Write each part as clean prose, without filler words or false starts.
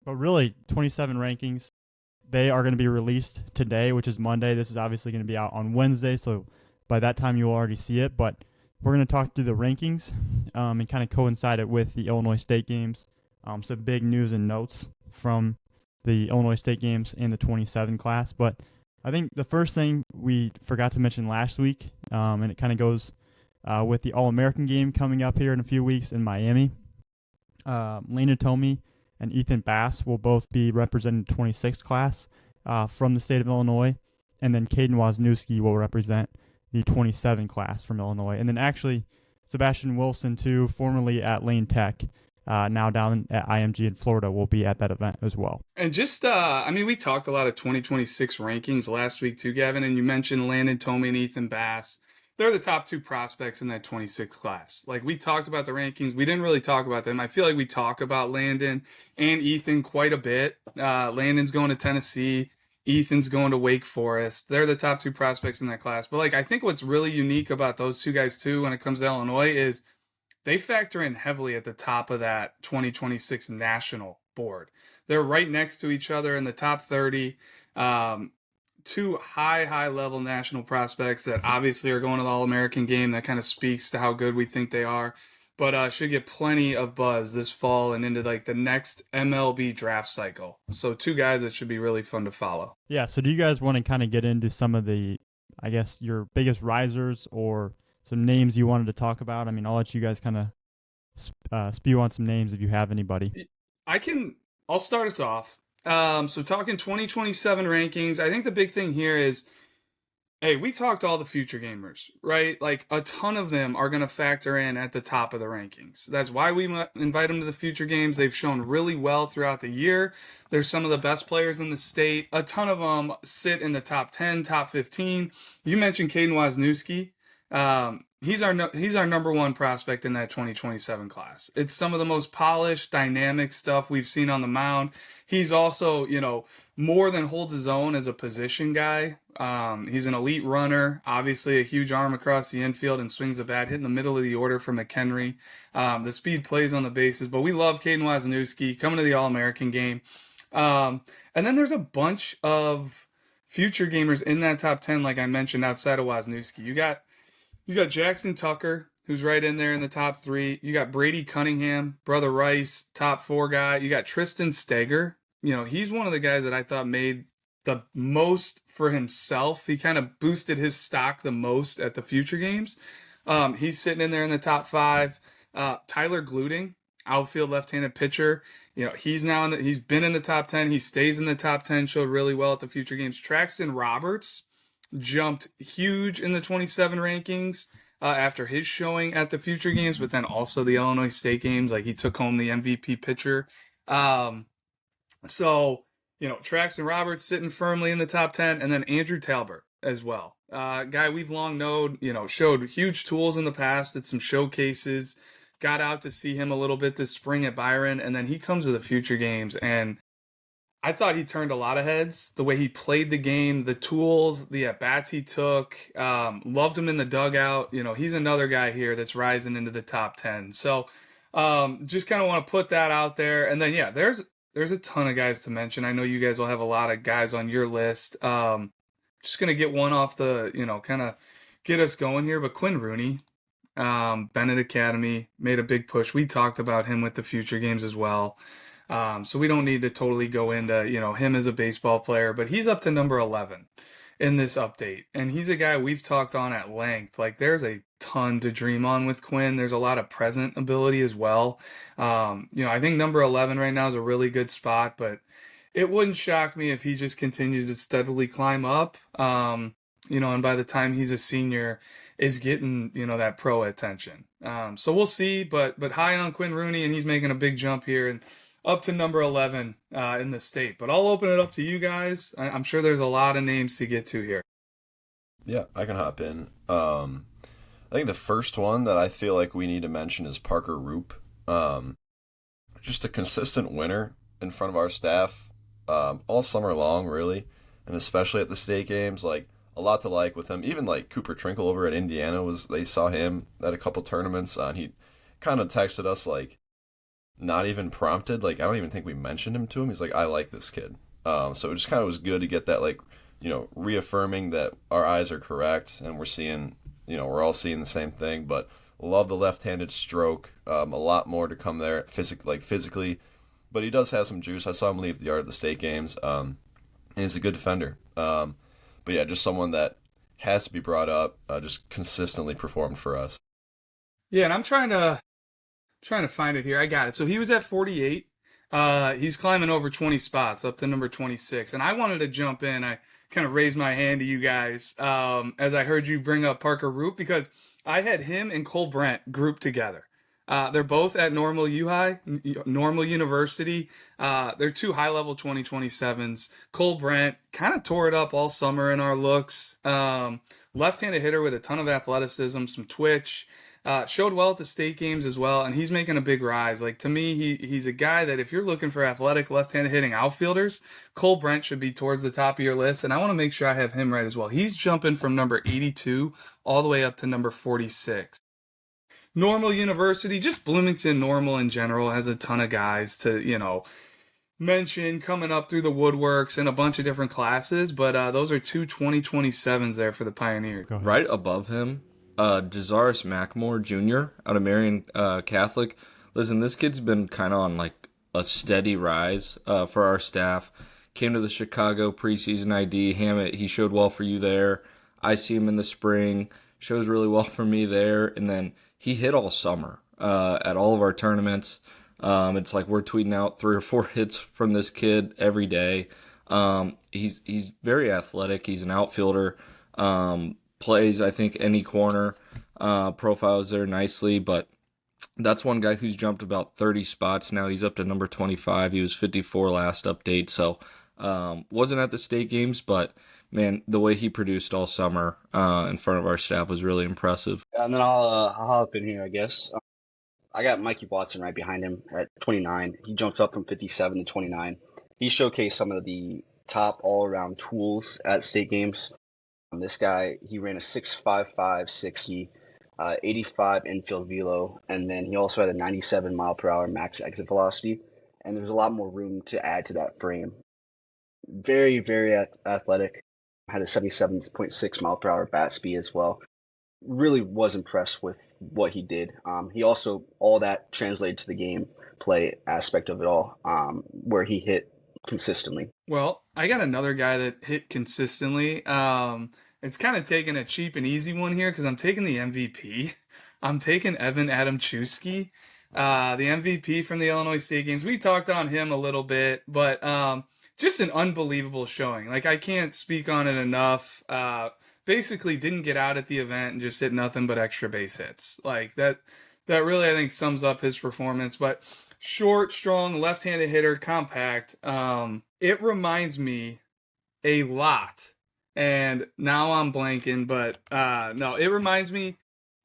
But really, 27 rankings, they are going to be released today, which is Monday. This is obviously going to be out on Wednesday, so by that time you'll already see it. But we're going to talk through the rankings and kind of coincide it with the Illinois State games. Some big news and notes from the Illinois State games in the 27 class. But I think the first thing we forgot to mention last week, and it kind of goes with the All-American game coming up here in a few weeks in Miami. Landon Tomey and Ethan Bass will both be representing the 26th class from the state of Illinois, and then Caden Wozniewski will represent the 27 class from Illinois. And then actually Sebastian Wilson, too, formerly at Lane Tech, now down at IMG in Florida, will be at that event as well. And just, we talked a lot of 2026 rankings last week too, Gavin, and you mentioned Landon Tomey and Ethan Bass. They're the top two prospects in that 26th class. Like, we talked about the rankings. We didn't really talk about them. I feel like we talk about Landon and Ethan quite a bit. Landon's going to Tennessee. Ethan's going to Wake Forest. They're the top two prospects in that class. But, like, I think what's really unique about those two guys, too, when it comes to Illinois is they factor in heavily at the top of that 2026 national board. They're right next to each other in the top 30. Two high level national prospects that obviously are going to the All-American game. That kind of speaks to how good we think they are, but should get plenty of buzz this fall and into like the next MLB draft cycle. So two guys that should be really fun to follow. Yeah. So do you guys want to kind of get into some of the, I guess, your biggest risers or some names you wanted to talk about? I mean, I'll let you guys kind of spew on some names if you have anybody. I'll start us off. So talking 2027 rankings, I think the big thing here is, hey, we talked all the future gamers, right? Like a ton of them are going to factor in at the top of the rankings. That's why we invite them to the future games. They've shown really well throughout the year. They're some of the best players in the state. A ton of them sit in the top 10, top 15. You mentioned Caden Wozniewski. He's our number one prospect in that 2027 class. It's some of the most polished, dynamic stuff we've seen on the mound. He's also, more than holds his own as a position guy. He's an elite runner, obviously a huge arm across the infield and swings a bat, hitting the middle of the order for McHenry. The speed plays on the bases, but we love Caden Wozniewski coming to the All-American game. And then there's a bunch of future gamers in that top 10, like I mentioned, outside of Wozniewski. You got Jackson Tucker, who's right in there in the top 3. You got Brady Cunningham, Brother Rice, top 4 guy. You got Tristan Steger. He's one of the guys that I thought made the most for himself. He kind of boosted his stock the most at the future games. He's sitting in there in the top 5. Tyler Gluting, outfield left-handed pitcher. He's been in the top 10. He stays in the top 10, showed really well at the future games. Traxton Roberts jumped huge in the 27 rankings after his showing at the future games, but then also the Illinois State games. Like, he took home the MVP pitcher. Traxton Roberts sitting firmly in the top 10, and then Andrew Talbert as well. Guy we've long known, showed huge tools in the past, did some showcases, got out to see him a little bit this spring at Byron, and then he comes to the future games, and I thought he turned a lot of heads. The way he played the game, the tools, the at-bats he took, loved him in the dugout. He's another guy here that's rising into the top 10. So just kind of want to put that out there. And then, yeah, there's a ton of guys to mention. I know you guys will have a lot of guys on your list. Just going to get one off the, kind of get us going here. But Quinn Rooney, Bennett Academy, made a big push. We talked about him with the future games as well. So we don't need to totally go into, him as a baseball player, but he's up to number 11 in this update. And he's a guy we've talked on at length. Like, there's a ton to dream on with Quinn. There's a lot of present ability as well. I think number 11 right now is a really good spot, but it wouldn't shock me if he just continues to steadily climb up. And by the time he's a senior is getting, that pro attention. So we'll see, but high on Quinn Rooney, and he's making a big jump here and up to number 11 in the state. But I'll open it up to you guys. I'm sure there's a lot of names to get to here. Yeah, I can hop in. I think the first one that I feel like we need to mention is Parker Roop. Just a consistent winner in front of our staff all summer long, really, and especially at the state games. Like, a lot to like with him. Even like Cooper Trinkle over at Indiana, they saw him at a couple tournaments, and he kind of texted us like, not even prompted. Like, I don't even think we mentioned him to him. He's like, I like this kid. So it just kind of was good to get that, like, reaffirming that our eyes are correct and we're seeing, we're all seeing the same thing. But love the left-handed stroke. A lot more to come there physically. But he does have some juice. I saw him leave the yard at the state games. And he's a good defender. But yeah, just someone that has to be brought up, just consistently performed for us. Yeah, and I'm trying to find it here. I got it. So he was at 48. He's climbing over 20 spots up to number 26. And I wanted to jump in. I kind of raised my hand to you guys as I heard you bring up Parker Roop, because I had him and Cole Brent grouped together. They're both at Normal University. They're two high-level 2027s. Cole Brent kind of tore it up all summer in our looks. Left-handed hitter with a ton of athleticism, some twitch. Showed well at the state games as well, and he's making a big rise. Like, to me, he's a guy that if you're looking for athletic left-handed hitting outfielders, Cole Brent should be towards the top of your list, and I want to make sure I have him right as well. He's jumping from number 82 all the way up to number 46. Normal University, just Bloomington Normal in general, has a ton of guys to, mention coming up through the woodworks in a bunch of different classes, but those are two 2027s there for the Pioneers. Right above him, Desaris Mackmore Jr. out of Marion Catholic. Listen, this kid's been kind of on like a steady rise for our staff. Came to the Chicago preseason ID. Hammett, he showed well for you there. I see him in the spring. Shows really well for me there. And then he hit all summer at all of our tournaments. It's like we're tweeting out 3 or 4 hits from this kid every day. He's very athletic. He's an outfielder. Plays, I think, any corner. Profiles there nicely, but that's one guy who's jumped about 30 spots now. He's up to number 25. He was 54 last update, so wasn't at the state games, but man, the way he produced all summer in front of our staff was really impressive. And then I'll hop in here, I guess. I got Mikey Watson right behind him at 29. He jumped up from 57 to 29. He showcased some of the top all-around tools at state games. This guy, he ran a 6.55 60, 85 infield velo, and then he also had a 97 mile per hour max exit velocity. And there's a lot more room to add to that frame. Very, very athletic. Had a 77.6 mile per hour bat speed as well. Really was impressed with what he did. He also, all that translated to the game play aspect of it all, where he hit consistently. Well, I got another guy that hit consistently. It's kind of taking a cheap and easy one here because I'm taking the MVP. I'm taking Evan Adamczewski, the MVP from the Illinois State Games. We talked on him a little bit, but just an unbelievable showing. Like, I can't speak on it enough. Basically didn't get out at the event and just hit nothing but extra base hits. Like, that really, I think, sums up his performance. But short, strong, left-handed hitter, compact. It reminds me a lot. And now I'm blanking, but no, it reminds me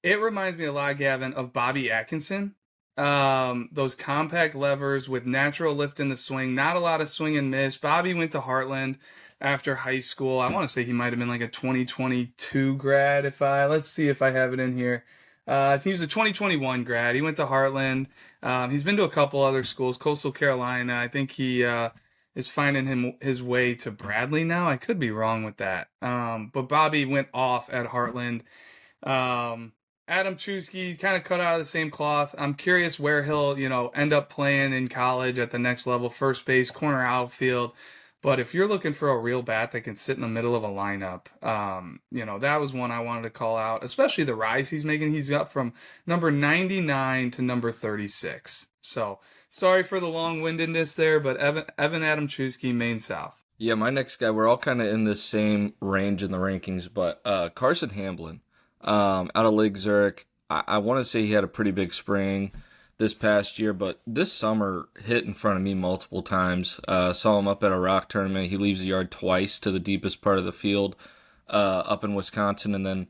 a lot, Gavin, of Bobby Atkinson. Those compact levers with natural lift in the swing, not a lot of swing and miss. Bobby went to Heartland after high school. I want to say he might have been like a 2022 grad. Let's see if I have it in here. He was a 2021 grad. He went to Heartland. He's been to a couple other schools, Coastal Carolina. I think he is finding his way to Bradley now. I could be wrong with that. But Bobby went off at Heartland. Adamczewski kind of cut out of the same cloth. I'm curious where he'll, end up playing in college at the next level, first base, corner outfield. But if you're looking for a real bat that can sit in the middle of a lineup, that was one I wanted to call out, especially the rise he's making. He's up from number 99 to number 36. So sorry for the long-windedness there, but Evan Adamczewski, Maine South. Yeah, my next guy, we're all kind of in this same range in the rankings, but Carson Hamblin out of Lake Zurich. I want to say he had a pretty big spring this past year, but this summer hit in front of me multiple times. Saw him up at a rock tournament. He leaves the yard twice to the deepest part of the field up in Wisconsin, and then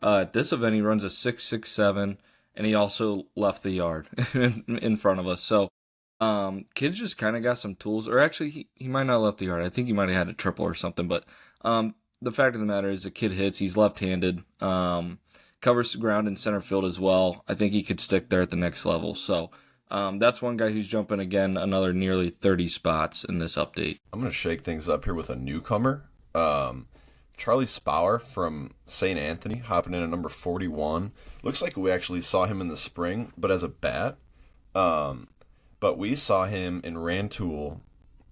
at this event he runs a 6.67, and he also left the yard in front of us. So kid's just kind of got some tools, or actually he might not have left the yard. I think he might have had a triple or something, but the fact of the matter is the kid hits. He's left-handed. Covers the ground in center field as well. I think he could stick there at the next level. So That's one guy who's jumping again another nearly 30 spots in this update. I'm going to shake things up here with a newcomer. Charlie Spower from St. Anthony hopping in at number 41. Looks like we actually saw him in the spring, but as a bat. But we saw him in Rantoul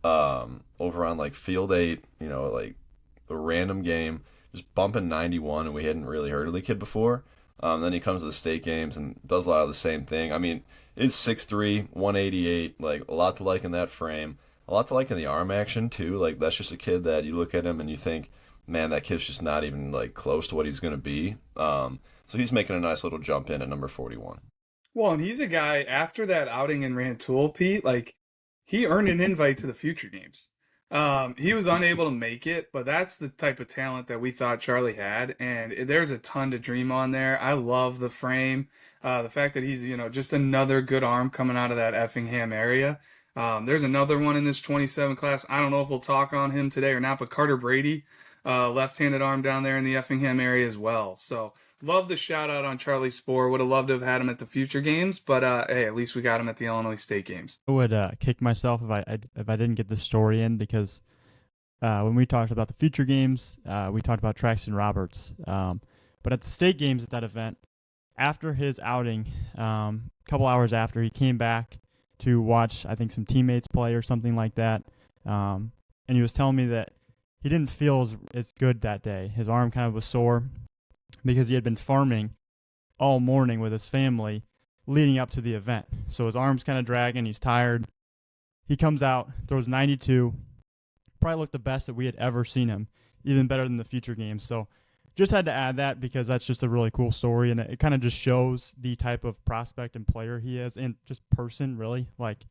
over on like Field 8, like a random game, just bumping 91, and we hadn't really heard of the kid before. Then he comes to the state games and does a lot of the same thing. I mean, it's 6'3", 188, like a lot to like in that frame. A lot to like in the arm action too. Like that's just a kid that you look at him and you think, man, that kid's just not even like close to what he's going to be. So he's making a nice little jump in at number 41. Well, and he's a guy, after that outing in Rantoul, Pete, like, he earned an invite to the future games. He was unable to make it, but that's the type of talent that we thought Charlie had, and there's a ton to dream on there. I love the frame, the fact that he's, just another good arm coming out of that Effingham area. There's another one in this 27 class. I don't know if we'll talk on him today or not, but Carter Brady, left-handed arm down there in the Effingham area as well. So love the shout out on Charlie Spohr. Would have loved to have had him at the future games, but hey, at least we got him at the Illinois State games. I would kick myself if I didn't get this story in, because when we talked about the future games, we talked about Traxton Roberts. But at the state games at that event, after his outing, a couple hours after, he came back to watch, I think, some teammates play or something like that. And he was telling me that he didn't feel as good that day. His arm kind of was sore because he had been farming all morning with his family leading up to the event. So his arm's kind of dragging. He's tired. He comes out, throws 92. Probably looked the best that we had ever seen him, even better than the future games. So just had to add that because that's just a really cool story, and it kind of just shows the type of prospect and player he is, and just person, really, like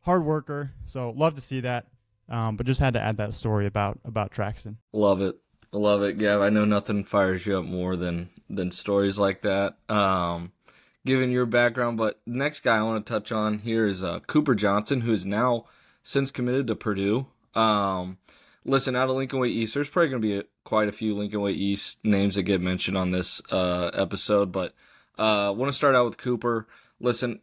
hard worker. So love to see that, but just had to add that story about Traxton. Love it. Gav. I know nothing fires you up more than stories like that, given your background. But next guy I want to touch on here is Cooper Johnson, who is now since committed to Purdue. Listen, out of Lincoln Way East, there's probably going to be quite a few Lincoln Way East names that get mentioned on this episode, but I want to start out with Cooper. Listen,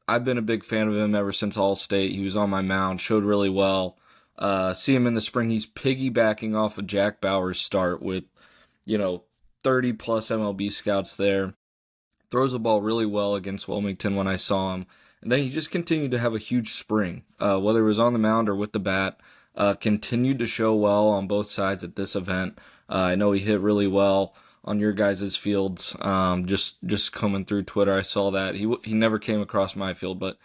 I've been a big fan of him ever since All-State. He was on my mound, showed really well. See him in the spring. He's piggybacking off of Jack Bauer's start with, 30-plus MLB scouts there. Throws the ball really well against Wilmington when I saw him. And then he just continued to have a huge spring, whether it was on the mound or with the bat. Continued to show well on both sides at this event. I know he hit really well on your guys' fields. Just coming through Twitter, I saw that. He never came across my field, but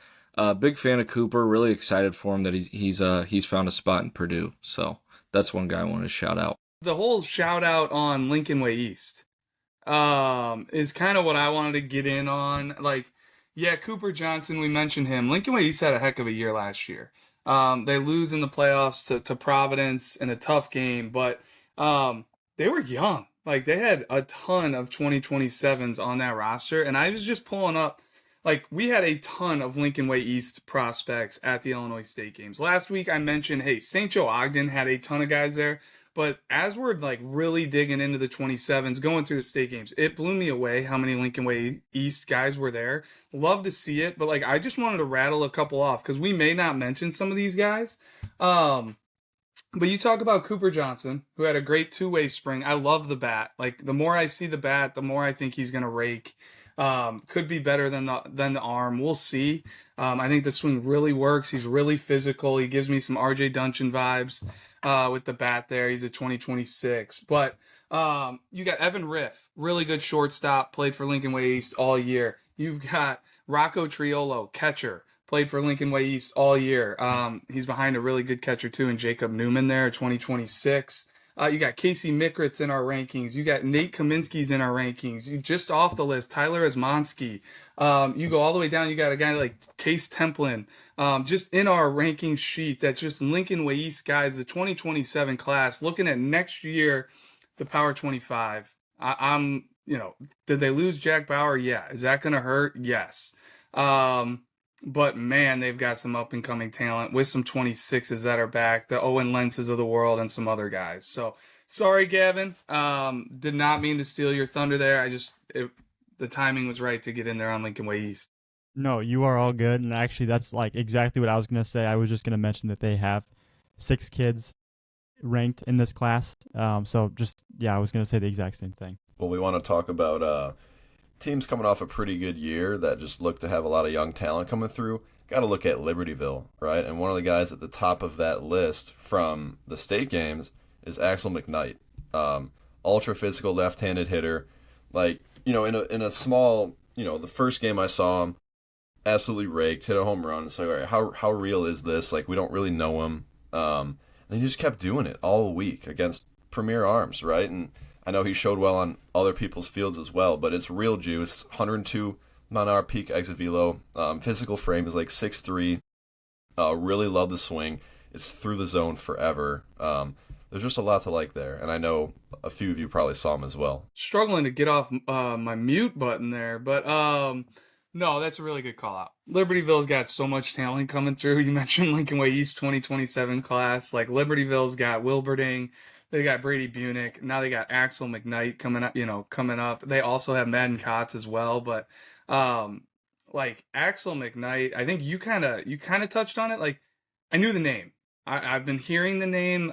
big fan of Cooper. Really excited for him that he's found a spot in Purdue. So that's one guy I want to shout out. The whole shout out on Lincoln Way East is kind of what I wanted to get in on. Like, yeah, Cooper Johnson, we mentioned him. Lincoln Way East had a heck of a year last year. They lose in the playoffs to Providence in a tough game, but they were young. Like, they had a ton of 2027s on that roster, and I was just pulling up. Like, we had a ton of Lincoln Way East prospects at the Illinois State games. Last week I mentioned, hey, St. Joe Ogden had a ton of guys there. But as we're like really digging into the 27s, going through the state games, it blew me away how many Lincoln Way East guys were there. Love to see it, but like I just wanted to rattle a couple off because we may not mention some of these guys. But you talk about Cooper Johnson, who had a great two-way spring. I love the bat. Like the more I see the bat, the more I think he's gonna rake. Could be better than the arm. We'll see. I think the swing really works. He's really physical. He gives me some RJ Dungeon vibes with the bat there. He's a 2026. But you got Evan Riff, really good shortstop, played for Lincoln Way East all year. You've got Rocco Triolo, catcher, played for Lincoln Way East all year. He's behind a really good catcher too in Jacob Newman there, 2026. You got Casey Mikritz in our rankings. You got Nate Kaminsky's in our rankings. You just off the list, Tyler Osmonsky. You go all the way down. You got a guy like Case Templin. Just in our ranking sheet, that's just Lincoln Way East guys, the 2027 class. Looking at next year, the Power 25. Did they lose Jack Bauer? Yeah. Is that going to hurt? Yes. But man, they've got some up and coming talent with some 26s that are back, the Owen Lenses of the world and some other guys. So sorry, Gavin. Did not mean to steal your thunder there. The timing was right to get in there on Lincoln Way East. No, you are all good. And actually, that's like exactly what I was going to say. I was just going to mention that they have 6 kids ranked in this class. So just, yeah, I was going to say the exact same thing. Well, we want to talk about teams coming off a pretty good year that just look to have a lot of young talent coming through. Got to look at Libertyville, right? And one of the guys at the top of that list from the state games is Axel McKnight. Ultra physical left-handed hitter. Like, in a small, the first game I saw him, absolutely raked, hit a home run. It's like, all right, how real is this? Like, we don't really know him. And he just kept doing it all week against Premier Arms, right? And I know he showed well on other people's fields as well, but it's real juice. 102 mile-an-hour peak exit velo. Physical frame is like 6'3". Really love the swing. It's through the zone forever. There's just a lot to like there, and I know a few of you probably saw him as well. Struggling to get off my mute button there, but no, that's a really good call out. Libertyville's got so much talent coming through. You mentioned Lincoln Way East 2027 class. Like Libertyville's got Wilberding, they got Brady Bunick, now they got Axel McKnight coming up. They also have Madden Kotz as well, but like Axel McKnight, I think you kind of touched on it. Like I knew the name. I've been hearing the name.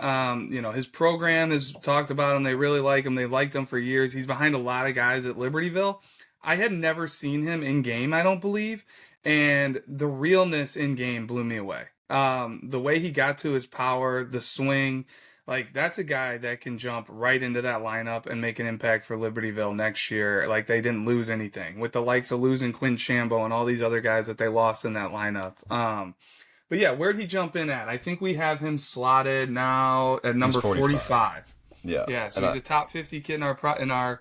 His program has talked about him. They really like him. They liked him for years. He's behind a lot of guys at Libertyville. I had never seen him in game, I don't believe. And the realness in game blew me away. The way he got to his power, the swing, like that's a guy that can jump right into that lineup and make an impact for Libertyville next year. Like they didn't lose anything with the likes of losing Quinn Shambo and all these other guys that they lost in that lineup. But yeah, where'd he jump in at? I think we have him slotted now at number 45. Yeah. So he's a top 50 kid in our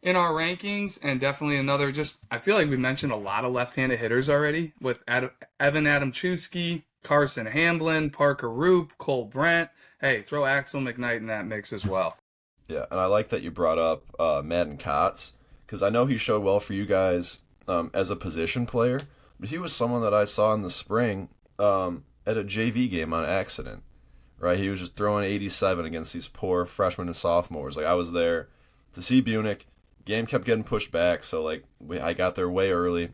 rankings, and definitely another. I feel like we mentioned a lot of left-handed hitters already with Evan Adamczewski, Carson Hamblin, Parker Roop, Cole Brent. Hey, throw Axel McKnight in that mix as well. Yeah, and I like that you brought up Madden Kotz, because I know he showed well for you guys as a position player, but he was someone that I saw in the spring at a JV game on accident, right? He was just throwing 87 against these poor freshmen and sophomores. Like I was there to see Bunick. Game kept getting pushed back, so I got there way early.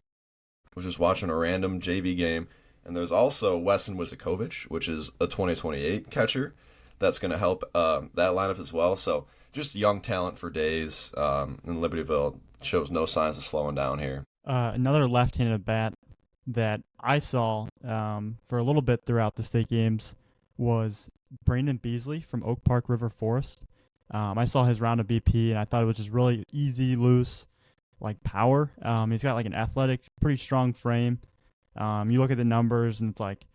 Was just watching a random JV game, and there's also Weston Wizakovich, which is a 2028 catcher. That's going to help that lineup as well. So just young talent for days. And Libertyville shows no signs of slowing down here. Another left-handed bat that I saw for a little bit throughout the state games was Brandon Beasley from Oak Park River Forest. I saw his round of BP, and I thought it was just really easy, loose, like power. He's got like an athletic, pretty strong frame. You look at the numbers, and it's like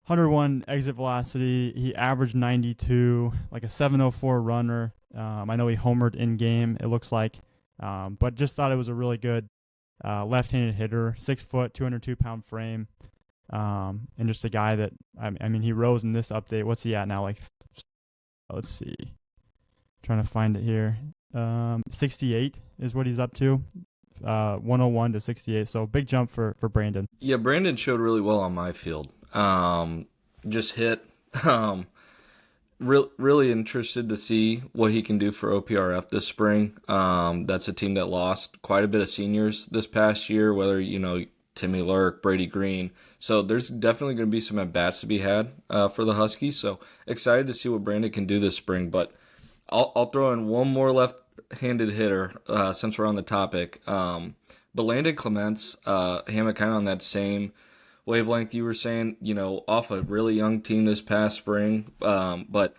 101 exit velocity. He averaged 92, like a 704 runner. I know he homered in game, it looks like. But just thought it was a really good left-handed hitter, 6 foot, 202-pound frame, and just a guy that I mean he rose in this update. What's he at now? Like, let's see, trying to find it here. 68 is what he's up to. 101 to 68, so big jump for Brandon. Yeah, Brandon showed really well on my field. Just hit. Really interested to see what he can do for OPRF this spring. That's a team that lost quite a bit of seniors this past year, whether, Timmy Lurk, Brady Green. So there's definitely going to be some at-bats to be had for the Huskies. So excited to see what Brandon can do this spring. But I'll throw in one more left-handed hitter since we're on the topic. But Landon Clements, him kind of on that same wavelength you were saying, off a really young team this past spring. But,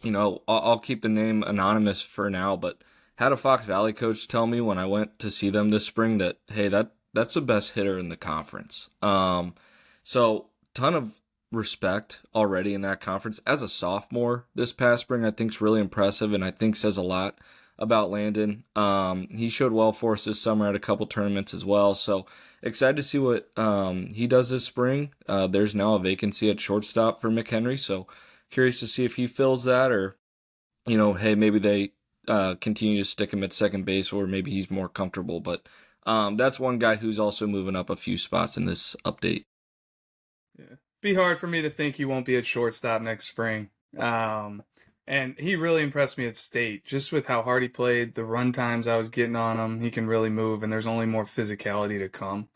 I'll keep the name anonymous for now, but had a Fox Valley coach tell me when I went to see them this spring that, hey, that's the best hitter in the conference. So ton of respect already in that conference. As a sophomore this past spring, I think is really impressive, and I think says a lot about Landon. He showed well for us this summer at a couple tournaments as well. So excited to see what he does this spring. There's now a vacancy at shortstop for McHenry, so curious to see if he fills that, or hey, maybe they continue to stick him at second base, or maybe he's more comfortable. But that's one guy who's also moving up a few spots in this update. Yeah, be hard for me to think he won't be at shortstop next spring. And he really impressed me at state, just with how hard he played, the run times I was getting on him. He can really move, and there's only more physicality to come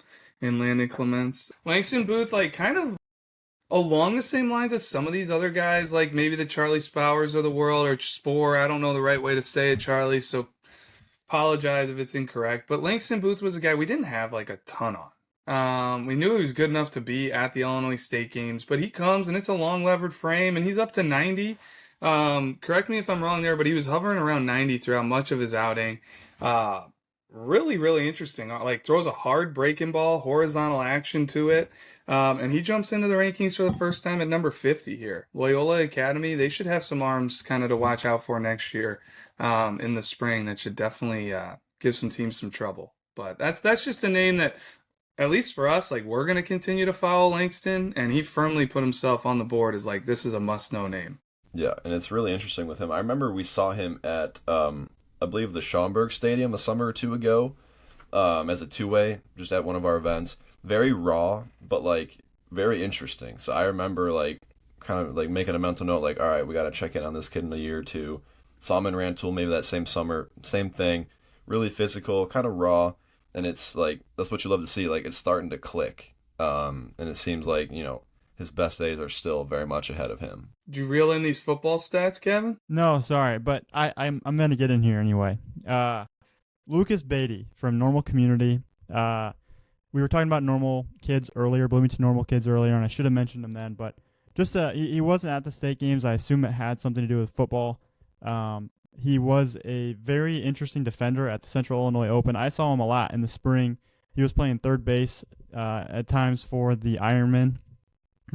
in Landon Clements. Langston Booth, like, kind of along the same lines as some of these other guys, like maybe the Charlie Spowers of the world, or Spore. I don't know the right way to say it, Charlie, so apologize if it's incorrect. But Langston Booth was a guy we didn't have like a ton on. We knew he was good enough to be at the Illinois State games, but he comes and it's a long levered frame and he's up to 90. Correct me if I'm wrong there, but he was hovering around 90 throughout much of his outing. Really, really interesting. Like, throws a hard breaking ball, horizontal action to it. And he jumps into the rankings for the first time at number 50 here. Loyola Academy, they should have some arms kind of to watch out for next year in the spring. That should definitely give some teams some trouble. But that's just a name that, at least for us, like, we're going to continue to follow Langston, and he firmly put himself on the board as, like, this is a must-know name. Yeah, and it's really interesting with him. I remember we saw him at, I believe, the Schaumburg Stadium a summer or two ago as a two-way, just at one of our events. Very raw, but, like, very interesting. So I remember, like, kind of, like, making a mental note, like, all right, we got to check in on this kid in a year or two. Saw him in Rantoul maybe that same summer, same thing. Really physical, kind of raw. And it's like, that's what you love to see. Like, it's starting to click. And it seems like, you know, his best days are still very much ahead of him. Did you reel in these football stats, Kevin? No, sorry, but I'm going to get in here anyway. Lucas Beatty from Normal Community. We were talking about normal kids earlier, Bloomington Normal kids earlier, and I should have mentioned him then. But just he wasn't at the state games. I assume it had something to do with football. He was a very interesting defender at the Central Illinois Open. I saw him a lot in the spring. He was playing third base at times for the Ironman.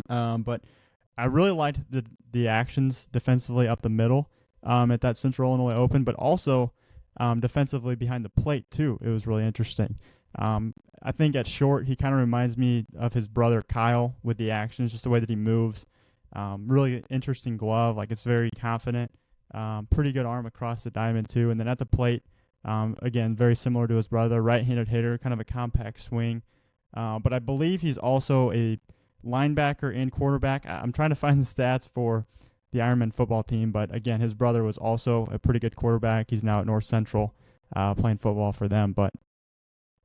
But I really liked the actions defensively up the middle at that Central Illinois Open, but also defensively behind the plate too. It was really interesting. I think at short, he kind of reminds me of his brother Kyle with the actions, just the way that he moves. Really interesting glove. Like, it's very confident. Pretty good arm across the diamond too. And then at the plate, again, very similar to his brother, right-handed hitter, kind of a compact swing. But I believe he's also a linebacker and quarterback. I'm trying to find the stats for the Ironman football team, but again, his brother was also a pretty good quarterback. He's now at North Central playing football for them. But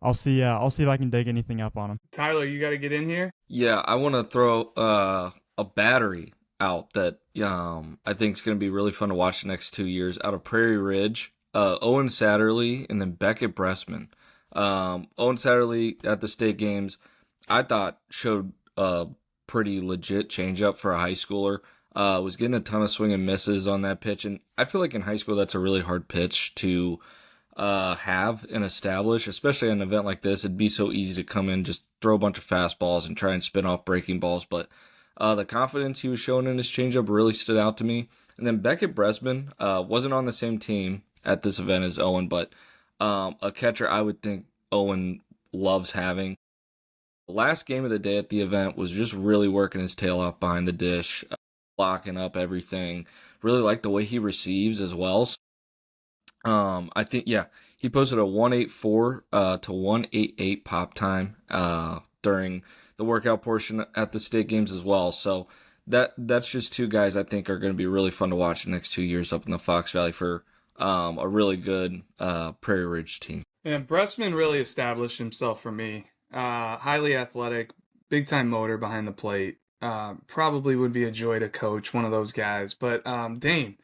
I'll see if I can dig anything up on him. Tyler, you got to get in here. Yeah, I want to throw a battery out that I think is going to be really fun to watch the next 2 years out of Prairie Ridge. Owen Satterley and then Beckett Bressman. Owen Satterley at the state games, I thought showed a pretty legit changeup for a high schooler. Was getting a ton of swing and misses on that pitch, and I feel like in high school that's a really hard pitch to have and establish, especially at an event like this. It'd be so easy to come in, just throw a bunch of fastballs and try and spin off breaking balls, but the confidence he was showing in his changeup really stood out to me. And then Beckett Bressman wasn't on the same team at this event as Owen, but a catcher I would think Owen loves having. The last game of the day at the event was just really working his tail off behind the dish, blocking up everything. Really like the way he receives as well. So, I think, yeah, he posted a 184 to 188 pop time during the workout portion at the state games as well. So that's just two guys I think are going to be really fun to watch the next 2 years up in the Fox Valley for a really good Prairie Ridge team. And Bressman really established himself for me. Highly athletic, big-time motor behind the plate. Probably would be a joy to coach one of those guys. But Dane,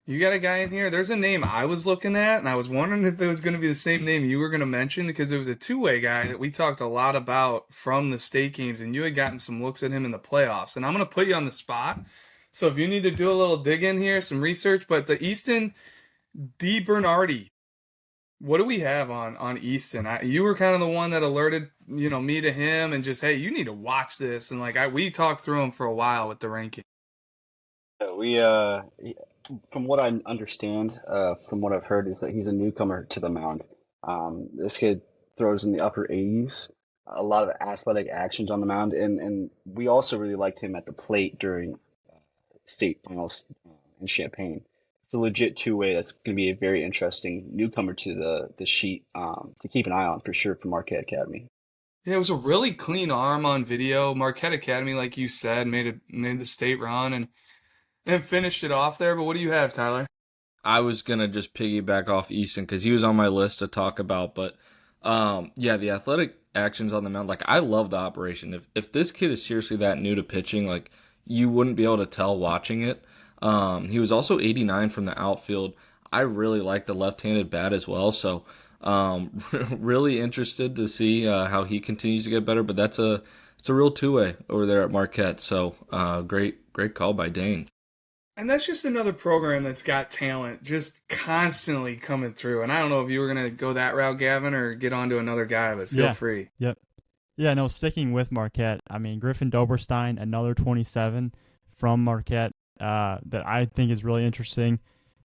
you got a guy in here. There's a name I was looking at, and I was wondering if it was going to be the same name you were going to mention, because it was a two-way guy that we talked a lot about from the state games, and you had gotten some looks at him in the playoffs. And I'm going to put you on the spot. So if you need to do a little dig in here, some research, but the Easton DiBernardi, what do we have on Easton? You were kind of the one that alerted, me to him and just, hey, you need to watch this. And we talked through him for a while with the ranking. We from what I understand, from what I've heard, is that he's a newcomer to the mound. This kid throws in the upper 80s, a lot of athletic actions on the mound, and we also really liked him at the plate during state finals in Champaign. It's a legit two-way that's going to be a very interesting newcomer to the sheet to keep an eye on for sure for Marquette Academy. Yeah, it was a really clean arm on video. Marquette Academy, like you said, made the state run and finished it off there. But what do you have, Tyler? I was going to just piggyback off Easton because he was on my list to talk about. But, yeah, the athletic actions on the mound. Like, I love the operation. If this kid is seriously that new to pitching, like, you wouldn't be able to tell watching it. He was also 89 from the outfield. I really like the left-handed bat as well, so really interested to see how he continues to get better. But it's a real two-way over there at Marquette. So great call by Dane. And that's just another program that's got talent just constantly coming through. And I don't know if you were going to go that route, Gavin, or get on to another guy, but feel free. Yep. Yeah, no, sticking with Marquette, I mean, Griffin Doberstein, another 27 from Marquette that I think is really interesting.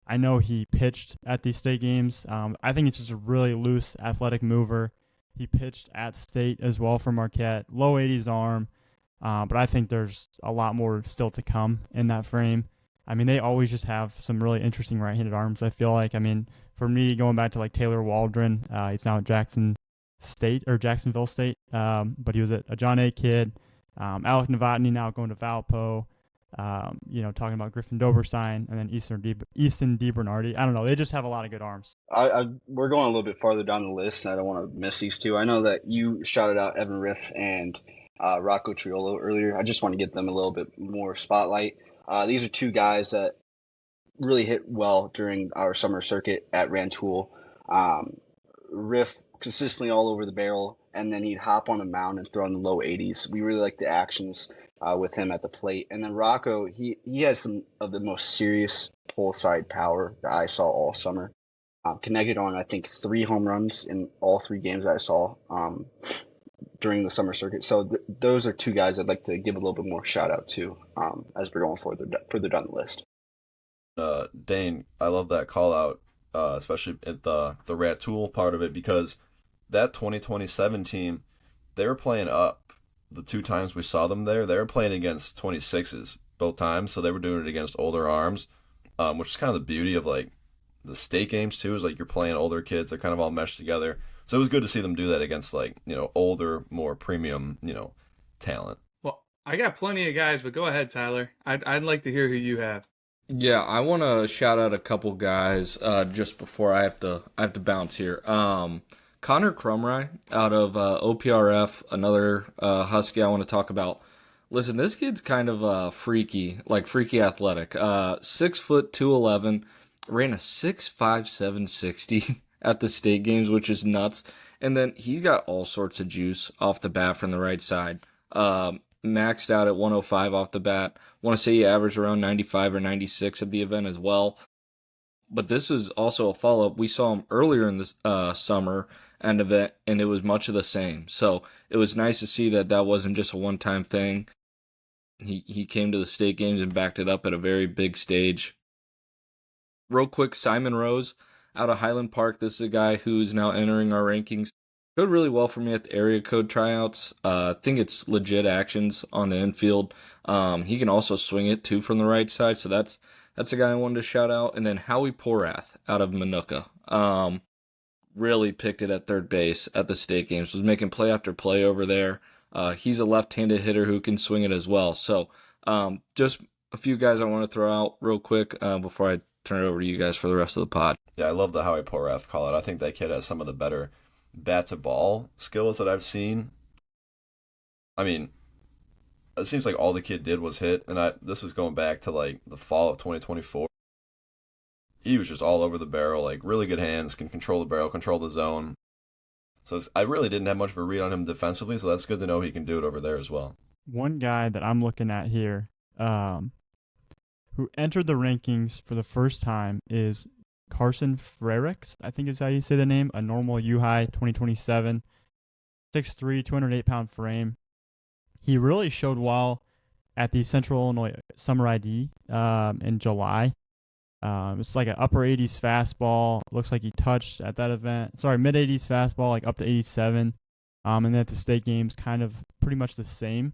I know he pitched at these state games. I think it's just a really loose, athletic mover. He pitched at state as well for Marquette. Low 80s arm, but I think there's a lot more still to come in that frame. I mean, they always just have some really interesting right-handed arms, I feel like. I mean, for me, going back to like Taylor Waldron, he's now at Jacksonville State, but he was a John A. kid. Alec Novotny now going to Valpo. Talking about Griffin Doberstein and then Easton DiBernardi. I don't know. They just have a lot of good arms. We're going a little bit farther down the list, and I don't want to miss these two. I know that you shouted out Evan Riff and Rocco Triolo earlier. I just want to get them a little bit more spotlight. These are two guys that really hit well during our summer circuit at Rantoul. Riff consistently all over the barrel, and then he'd hop on the mound and throw in the low 80s. We really like the actions with him at the plate. And then Rocco, he has some of the most serious pull side power that I saw all summer. Connected on, I think, 3 home runs in all 3 games that I saw during the summer circuit. So those are two guys I'd like to give a little bit more shout out to as we're going further down the list. Dane, I love that call out, especially at the Rantoul part of it, because that 2027 team, they were playing up. The 2 times we saw them there, they were playing against 26s both times, so they were doing it against older arms, which is kind of the beauty of like the state games too, is like you're playing older kids, they're kind of all meshed together. So it was good to see them do that against like, older, more premium, talent. Well, I got plenty of guys, but go ahead, Tyler. I'd like to hear who you have. Yeah, I want to shout out a couple guys just before I have to bounce here. Connor Crumry out of OPRF, another Husky I want to talk about. Listen, this kid's kind of freaky athletic. 6 foot 211, ran a 6.57 60 at the state games, which is nuts. And then he's got all sorts of juice off the bat from the right side. Maxed out at 105 off the bat. Want to say he averaged around 95 or 96 at the event as well. But this is also a follow-up. We saw him earlier in the summer and event, and it was much of the same. So it was nice to see that wasn't just a one-time thing. He came to the state games and backed it up at a very big stage. Real quick, Simon Rose out of Highland Park. This is a guy who's now entering our rankings. Showed really well for me at the area code tryouts. I think it's legit actions on the infield. He can also swing it too from the right side, so that's a guy I wanted to shout out. And then Howie Porath out of Manuka. Really picked it at third base at the state games. Was making play after play over there. He's a left-handed hitter who can swing it as well. So just a few guys I want to throw out real quick before I turn it over to you guys for the rest of the pod. Yeah, I love the Howie Porath call out. I think that kid has some of the better bat-to-ball skills that I've seen. I mean, it seems like all the kid did was hit, and this was going back to like the fall of 2024. He was just all over the barrel, like really good hands, can control the barrel, control the zone. So I really didn't have much of a read on him defensively, so that's good to know he can do it over there as well. One guy that I'm looking at here who entered the rankings for the first time is Carson Frericks, I think is how you say the name, a normal U-High 2027, 6'3", 208-pound frame. He really showed well at the Central Illinois Summer ID in July. It's like an upper 80s fastball. Looks like he touched at that event. Sorry, mid 80s fastball, like up to 87. And then at the state games, kind of pretty much the same.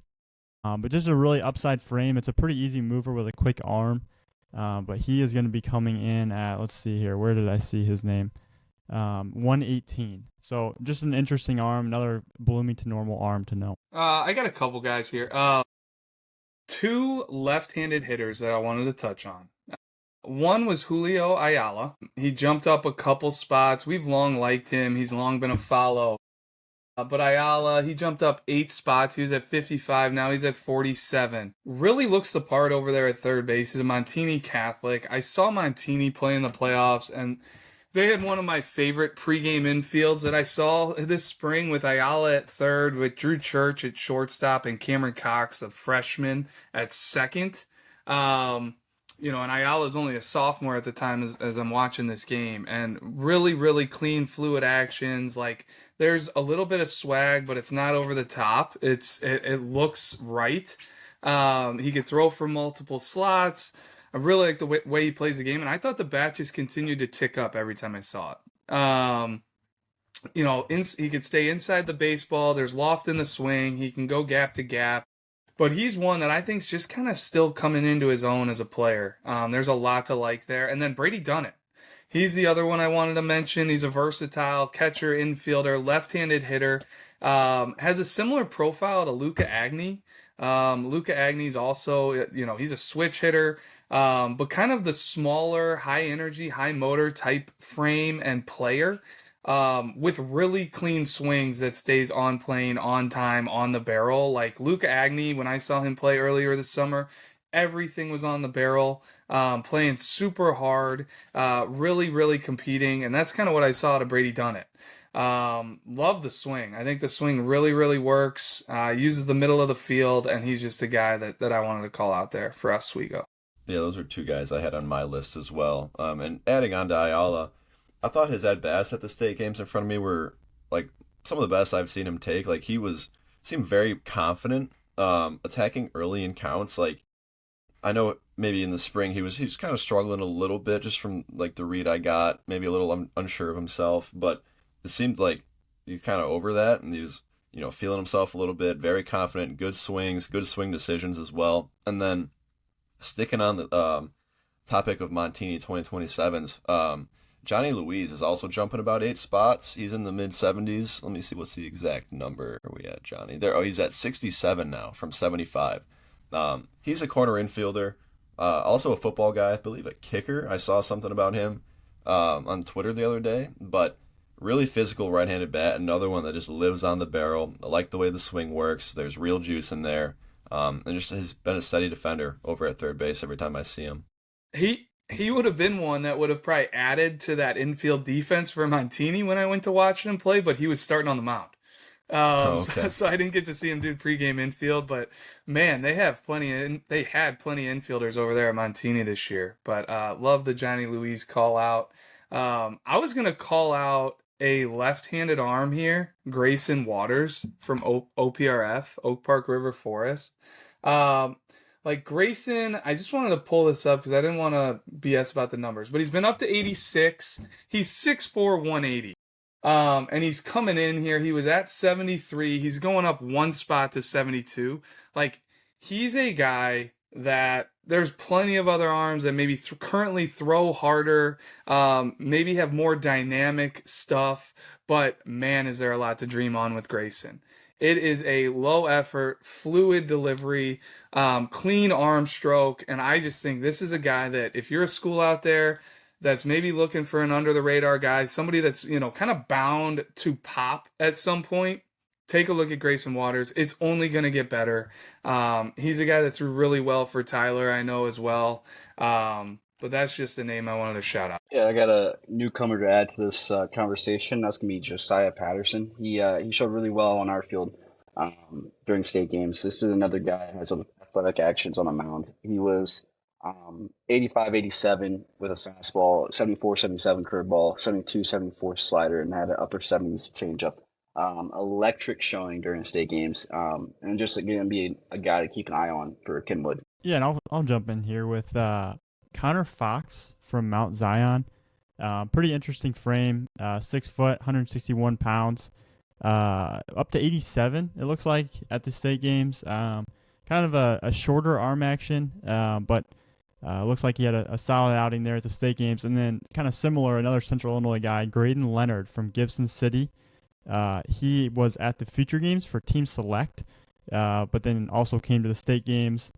But just a really upside frame. It's a pretty easy mover with a quick arm. But he is going to be coming in at, let's see here, where did I see his name? 118. So just an interesting arm, another Bloomington normal arm to know. I got a couple guys here. 2 left-handed hitters that I wanted to touch on. One was Julio Ayala. He jumped up a couple spots. We've long liked him. He's long been a follow. But Ayala, he jumped up 8 spots. He was at 55. Now he's at 47. Really looks the part over there at third base. He's a Montini Catholic. I saw Montini play in the playoffs, and they had one of my favorite pregame infields that I saw this spring with Ayala at third, with Drew Church at shortstop, and Cameron Cox, a freshman, at second. And Ayala's only a sophomore at the time as I'm watching this game, and really, really clean, fluid actions. Like, there's a little bit of swag, but it's not over the top. It looks right. He could throw from multiple slots. I really like the way he plays the game, and I thought the bat just continued to tick up every time I saw it. He could stay inside the baseball. There's loft in the swing. He can go gap to gap. But he's one that I think is just kind of still coming into his own as a player. There's a lot to like there. And then Brady Dunnett. He's the other one I wanted to mention. He's a versatile catcher, infielder, left-handed hitter. Has a similar profile to Luca Agni. Luca Agni's also, he's a switch hitter, but kind of the smaller, high-energy, high-motor type frame and player. With really clean swings that stays on plane, on time, on the barrel. Like Luca Agni, when I saw him play earlier this summer, everything was on the barrel, playing super hard, really, really competing. And that's kind of what I saw to Brady Dunnett. Love the swing. I think the swing really, really works. Uses the middle of the field, and he's just a guy that I wanted to call out there for Oswego. Yeah, those are two guys I had on my list as well. And adding on to Ayala, I thought his at-bats at the state games in front of me were, like, some of the best I've seen him take. Like, seemed very confident, attacking early in counts. Like, I know maybe in the spring he was kind of struggling a little bit just from, like, the read I got, maybe a little unsure of himself, but it seemed like he was kind of over that, and he was, feeling himself a little bit, very confident, good swings, good swing decisions as well. And then sticking on the topic of Montini 2027s, Johnny Louise is also jumping about 8 spots. He's in the mid-70s. Let me see, what's the exact number are we at, Johnny? He's at 67 now from 75. He's a corner infielder, also a football guy, I believe a kicker. I saw something about him on Twitter the other day, but really physical right-handed bat, another one that just lives on the barrel. I like the way the swing works. There's real juice in there, and just has been a steady defender over at third base every time I see him. He would have been one that would have probably added to that infield defense for Montini when I went to watch him play, but he was starting on the mound. Okay. So I didn't get to see him do pregame infield, but man, they had plenty of infielders over there at Montini this year. But love the Johnny Louise call out. I was gonna call out a left-handed arm here, Grayson Waters from OPRF, Oak Park River Forest. Like Grayson, I just wanted to pull this up because I didn't want to BS about the numbers, but he's been up to 86. He's 6'4", 180. And he's coming in here. He was at 73. He's going up 1 spot to 72. Like, he's a guy that there's plenty of other arms that maybe currently throw harder, maybe have more dynamic stuff, but man, is there a lot to dream on with Grayson. It is a low effort, fluid delivery, clean arm stroke. And I just think this is a guy that if you're a school out there that's maybe looking for an under the radar guy, somebody that's, kind of bound to pop at some point, take a look at Grayson Waters. It's only going to get better. He's a guy that threw really well for Tyler, I know as well. But that's just the name I wanted to shout out. Yeah, I got a newcomer to add to this conversation. That's going to be Josiah Patterson. He showed really well on our field during state games. This is another guy that has athletic actions on the mound. He was 85, 87 with a fastball, 74, 77 curveball, 72, 74 slider, and had an upper 70s changeup. Electric showing during state games, and just going to be a guy to keep an eye on for Kenwood. Yeah, and I'll jump in here with Connor Fox from Mount Zion. Pretty interesting frame, 6 foot, 161 pounds, up to 87, it looks like, at the state games. Kind of a shorter arm action, but looks like he had a solid outing there at the state games. And then kind of similar, another Central Illinois guy, Graydon Leonard from Gibson City. He was at the Future Games for Team Select, but then also came to the state games.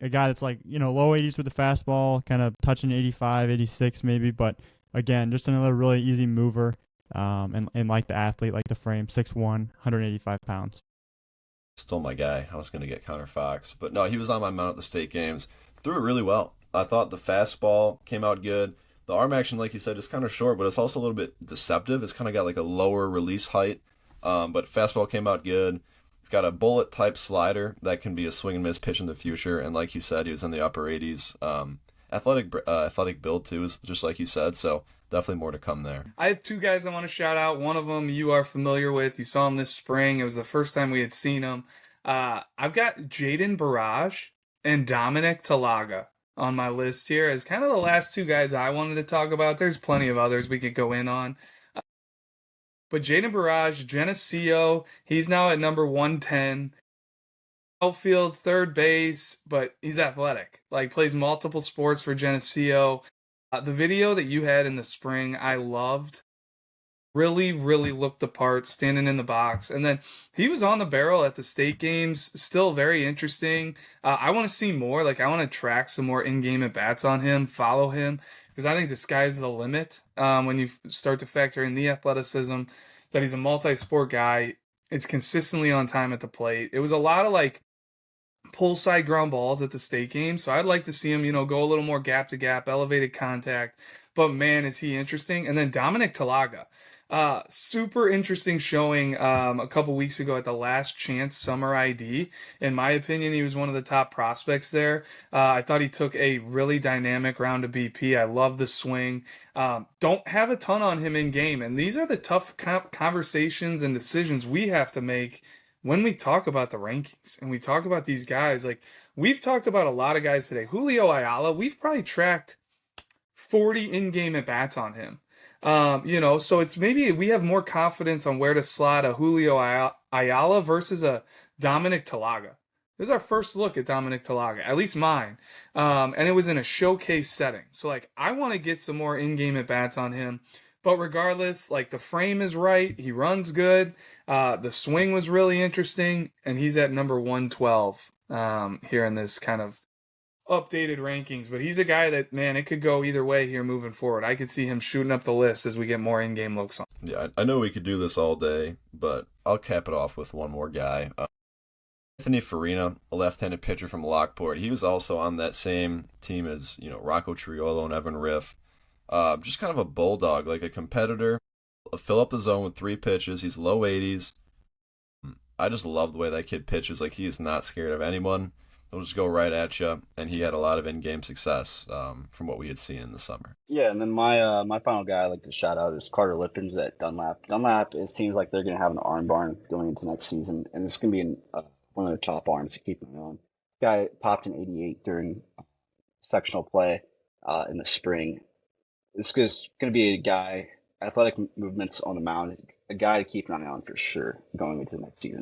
A guy that's like, low 80s with the fastball, kind of touching 85, 86 maybe, but again, just another really easy mover. and like the athlete, like the frame, 6'1", 185 pounds. Still my guy. I was going to get Connor Fox. But no, he was on my mount at the state games. Threw it really well. I thought the fastball came out good. The arm action, like you said, is kind of short, but it's also a little bit deceptive. It's kind of got like a lower release height. But fastball came out good. He's got a bullet-type slider that can be a swing and miss pitch in the future. And like you said, he was in the upper 80s. Athletic build, too, is just like you said. So definitely more to come there. I have two guys I want to shout out. One of them you are familiar with. You saw him this spring. It was the first time we had seen him. I've got Jaden Barrage and Dominic Talaga on my list here as kind of the last two guys I wanted to talk about. There's plenty of others we could go in on. But Jaden Barrage, Geneseo, he's now at number 110. Outfield, third base, but he's athletic. Like, plays multiple sports for Geneseo. The video that you had in the spring, I loved. Really, really looked the part, standing in the box. And then he was on the barrel at the state games, still very interesting. I want to see more. Like, I want to track some more in-game at-bats on him, follow him, because I think the sky's the limit when you start to factor in the athleticism, that he's a multi-sport guy. It's consistently on time at the plate. It was a lot of, like, pull side ground balls at the state game. So I'd like to see him, go a little more gap to gap, elevated contact. But man, is he interesting. And then Dominic Talaga, super interesting showing a couple weeks ago at the Last Chance Summer ID. In my opinion, he was one of the top prospects there. I thought he took a really dynamic round of BP. I love the swing. Don't have a ton on him in game. And these are the tough conversations and decisions we have to make when we talk about the rankings and we talk about these guys. Like, we've talked about a lot of guys today. Julio Ayala, we've probably tracked 40 in-game at-bats on him. So it's maybe we have more confidence on where to slot a Julio Ayala versus a Dominic Talaga. This is our first look at Dominic Talaga, at least mine. And it was in a showcase setting. So, like, I want to get some more in-game at-bats on him. But regardless, like, the frame is right. He runs good. The swing was really interesting. And he's at number 112 here in this kind of updated rankings. But he's a guy that, man, it could go either way here moving forward. I could see him shooting up the list as we get more in-game looks on. Yeah, I know we could do this all day, but I'll cap it off with one more guy. Anthony Farina, a left-handed pitcher from Lockport. He was also on that same team as, Rocco Triolo and Evan Riff. Just kind of a bulldog, like a competitor. Fill up the zone with 3 pitches. He's low 80s. I just love the way that kid pitches. Like, he is not scared of anyone. He'll just go right at you. And he had a lot of in-game success from what we had seen in the summer. Yeah, and then my final guy I'd like to shout out is Carter Lippens at Dunlap. Dunlap, it seems like they're going to have an arm barn going into next season, and it's going to be one of their top arms to keep an eye on. Guy popped an 88 during sectional play in the spring. It's going to be a guy, athletic movements on the mound, a guy to keep an eye on for sure going into the next season.